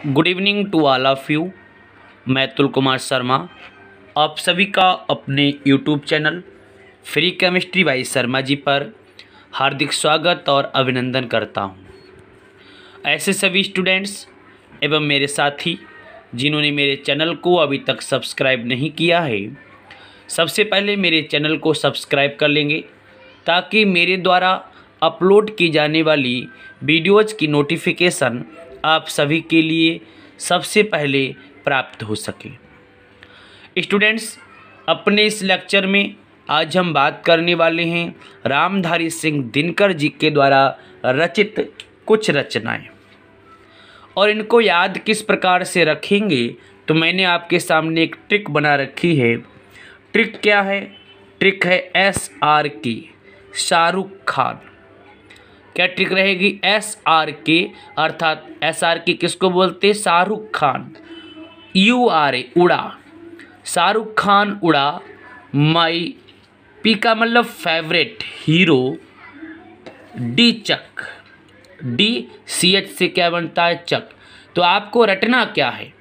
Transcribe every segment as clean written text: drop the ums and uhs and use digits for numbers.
Good evening to all of you. मैं अतुल कुमार शर्मा आप सभी का अपने YouTube channel free chemistry by Sharma ji पर हार्दिक स्वागत और अभिनंदन करता हूं। ऐसे सभी स्टूडेंट्स एवं मेरे साथी जिन्होंने मेरे चैनल को अभी तक सब्सक्राइब नहीं किया है, सबसे पहले मेरे चैनल को सब्सक्राइब कर लेंगे ताकि मेरे द्वारा अपलोड की जाने वाली वीडियोज़ की नोटिफिकेशन आप सभी के लिए सबसे पहले प्राप्त हो सके। स्टूडेंट्स, अपने इस लेक्चर में आज हम बात करने वाले हैं रामधारी सिंह दिनकर जी के द्वारा रचित कुछ रचनाएं, और इनको याद किस प्रकार से रखेंगे तो मैंने आपके सामने एक ट्रिक बना रखी है। ट्रिक क्या है? ट्रिक है SRK, शाहरुख खान। क्या ट्रिक रहेगी? SRK अर्थात SRK किसको बोलते हैं? शाहरुख खान। URA उड़ा, शाहरुख खान उड़ा। माई P का मतलब फेवरेट हीरो। D चक, DCH से क्या बनता है? चक। तो आपको रटना क्या है?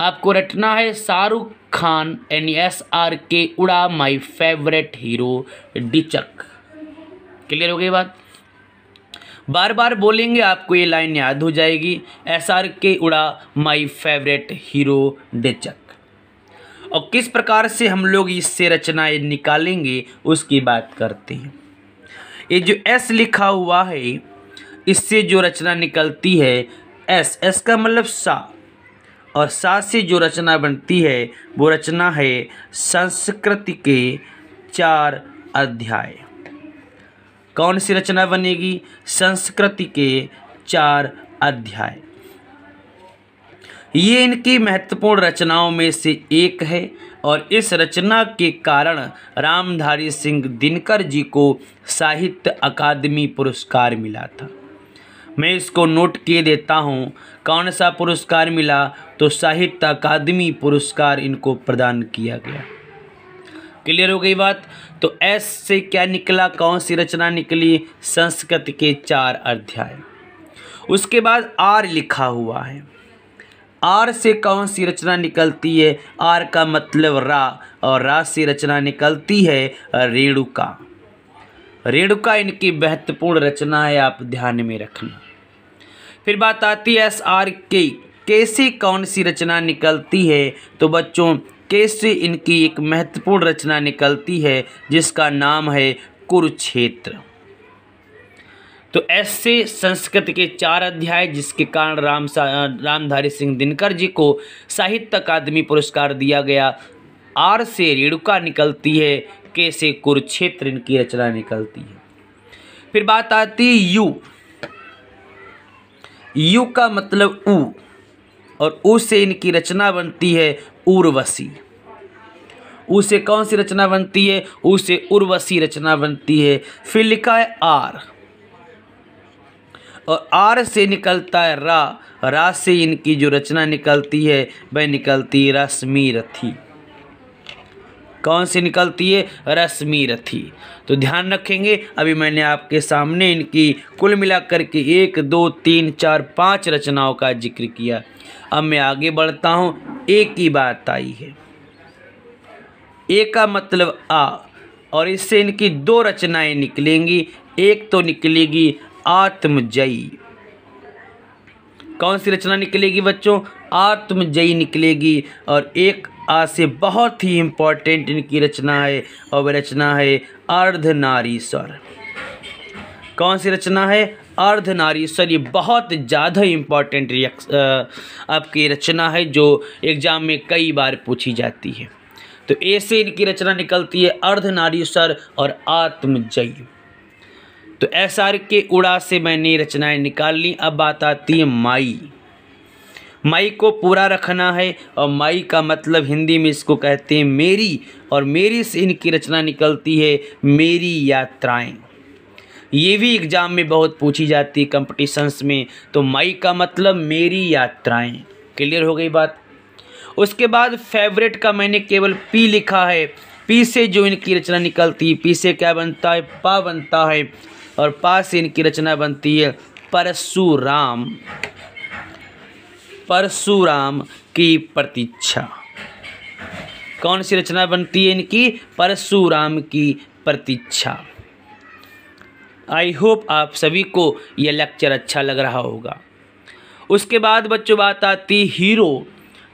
आपको रटना है शाहरुख खान यानी SRK उड़ा माई फेवरेट हीरो D चक। क्लियर हो गई बात? बार बार बोलेंगे आपको ये लाइन याद हो जाएगी। SRK उड़ा माई फेवरेट हीरो D चक। और किस प्रकार से हम लोग इससे रचनाएं निकालेंगे उसकी बात करते हैं। ये जो S लिखा हुआ है इससे जो रचना निकलती है S का मतलब सा, और सा से जो रचना बनती है वो रचना है संस्कृति के 4 अध्याय। कौन सी रचना बनेगी? संस्कृति के 4 अध्याय। ये इनकी महत्वपूर्ण रचनाओं में से एक है और इस रचना के कारण रामधारी सिंह दिनकर जी को साहित्य अकादमी पुरस्कार मिला था। मैं इसको नोट किए देता हूँ। कौन सा पुरस्कार मिला? तो साहित्य अकादमी पुरस्कार इनको प्रदान किया गया। क्लियर हो गई बात? तो S से क्या निकला? कौन सी रचना निकली? संस्कृत के 4 अध्याय। उसके बाद R लिखा हुआ है। R से कौन सी रचना निकलती है? R का मतलब रा, और रा से रचना निकलती है रेणुका। रेणुका इनकी महत्वपूर्ण रचना है, आप ध्यान में रखना। फिर बात आती है SRK, कैसे कौन सी रचना निकलती है? तो बच्चों कैसे इनकी एक महत्वपूर्ण रचना निकलती है जिसका नाम है कुरुक्षेत्र। तो S से संस्कृत के 4 अध्याय, जिसके कारण रामधारी सिंह दिनकर जी को साहित्य अकादमी पुरस्कार दिया गया। R से रेणुका निकलती है, K से कुरुक्षेत्र इनकी रचना निकलती है। फिर बात आती है U। U का मतलब ऊ, और ऊ से इनकी रचना बनती है उर्वशी। ऊ से कौन सी रचना बनती है? ऊ से उर्वशी रचना बनती है। फिर लिखा है R, और R से निकलता है रा। रा से इनकी जो रचना निकलती है वह निकलती है रश्मि रथी। कौन सी निकलती है? रश्मि रथी। तो ध्यान रखेंगे, अभी मैंने आपके सामने इनकी कुल मिलाकर के 1 2 3 4 5 रचनाओं का जिक्र किया। अब मैं आगे बढ़ता हूँ। एक ही बात आई है। ए का मतलब आ, और इससे इनकी 2 रचनाएं निकलेंगी। एक तो निकलेगी आत्मजयी। कौन सी रचना निकलेगी बच्चों? आत्मजयी निकलेगी। और एक आ से बहुत ही इम्पोर्टेंट इनकी रचना है, और वह रचना है अर्धनारीश्वर। कौन सी रचना है? अर्धनारीश्वर। ये बहुत ज़्यादा इम्पोर्टेंट आपकी रचना है जो एग्जाम में कई बार पूछी जाती है। तो ए से इनकी रचना निकलती है अर्धनारीश्वर और आत्मजयी। तो SRK उड़ा से मैंने रचनाएं निकाल ली। अब बात आती है माई। माई को पूरा रखना है, और माई का मतलब हिंदी में इसको कहते हैं मेरी, और मेरी से इनकी रचना निकलती है मेरी यात्राएं। ये भी एग्जाम में बहुत पूछी जाती है कंपटीशंस में। तो माई का मतलब मेरी यात्राएं। क्लियर हो गई बात? उसके बाद फेवरेट का मैंने केवल P लिखा है। P से जो इनकी रचना निकलती है, P से क्या बनता है? पा बनता है, और पा से इनकी रचना बनती है परशुराम। परशुराम की प्रतीक्षा। कौन सी रचना बनती है इनकी? परशुराम की प्रतीक्षा। आई होप आप सभी को यह लेक्चर अच्छा लग रहा होगा। उसके बाद बच्चों बात आती हीरो।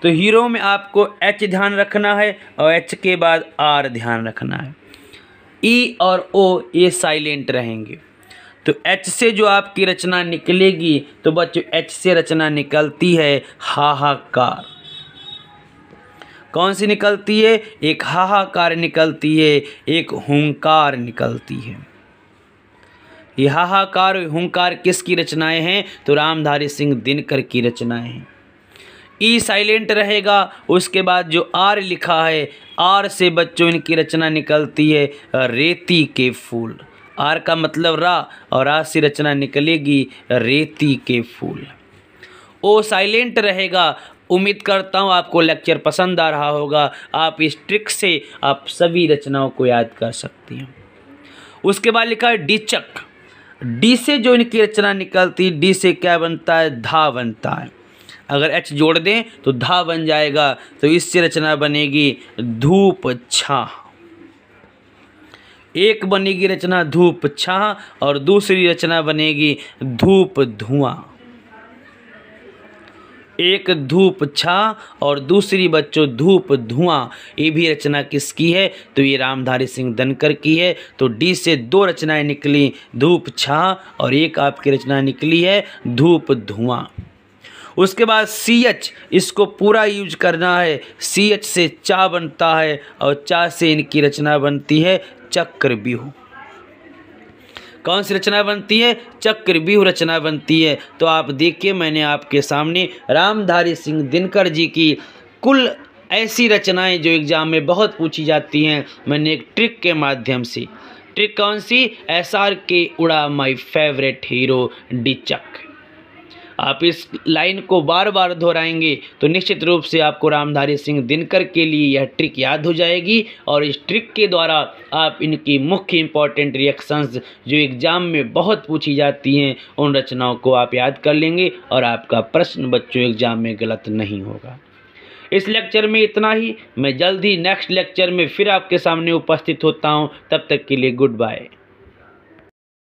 तो हीरो में आपको एच ध्यान रखना है और एच के बाद आर ध्यान रखना है। ई और ओ ये साइलेंट रहेंगे। तो एच से जो आपकी रचना निकलेगी तो बच्चों एच से रचना निकलती है हाहाकार। कौन सी निकलती है? एक हाहाकार निकलती है, एक हुंकार निकलती है। ये हाहाकार हुंकार किसकी रचनाएं हैं? तो रामधारी सिंह दिनकर की रचनाएं हैं। ई साइलेंट रहेगा। उसके बाद जो आर लिखा है, आर से बच्चों इनकी रचना निकलती है रेती के फूल। आर का मतलब रा और रा से रचना निकलेगी रेती के फूल। ओ साइलेंट रहेगा। उम्मीद करता हूँ आपको लेक्चर पसंद आ रहा होगा। आप इस ट्रिक से आप सभी रचनाओं को याद कर सकती हैं। उसके बाद लिखा है डीचक। डी से जो इनकी रचना निकलती, डी से क्या बनता है? धा बनता है। अगर एच जोड़ दें तो धा बन जाएगा। तो इससे रचना बनेगी धूप छाह। एक बनेगी रचना धूप छाह और दूसरी रचना बनेगी धूप धुआं। एक धूप छाह और दूसरी बच्चों धूप धुआं। ये भी रचना किसकी है? तो ये रामधारी सिंह दिनकर की है। तो डी से दो रचनाएं निकली, धूप छाह और एक आपकी रचना निकली है धूप धुआं। उसके बाद सी एच, इसको पूरा यूज करना है। सी एच से चा बनता है और चा से इनकी रचना बनती है चक्रव्यूह। कौन सी रचना बनती है? चक्रव्यूह रचना बनती है। तो आप देखिए मैंने आपके सामने रामधारी सिंह दिनकर जी की कुल ऐसी रचनाएं जो एग्जाम में बहुत पूछी जाती हैं, मैंने एक ट्रिक के माध्यम से। ट्रिक कौन सी? एसआर के उड़ा माय फेवरेट हीरो डीचक। आप इस लाइन को बार बार दोहराएंगे तो निश्चित रूप से आपको रामधारी सिंह दिनकर के लिए यह ट्रिक याद हो जाएगी और इस ट्रिक के द्वारा आप इनकी मुख्य इंपॉर्टेंट रिएक्शंस जो एग्जाम में बहुत पूछी जाती हैं उन रचनाओं को आप याद कर लेंगे और आपका प्रश्न बच्चों एग्जाम में गलत नहीं होगा। इस लेक्चर में इतना ही। मैं जल्द ही नेक्स्ट लेक्चर में फिर आपके सामने उपस्थित होता हूँ। तब तक के लिए गुड बाय।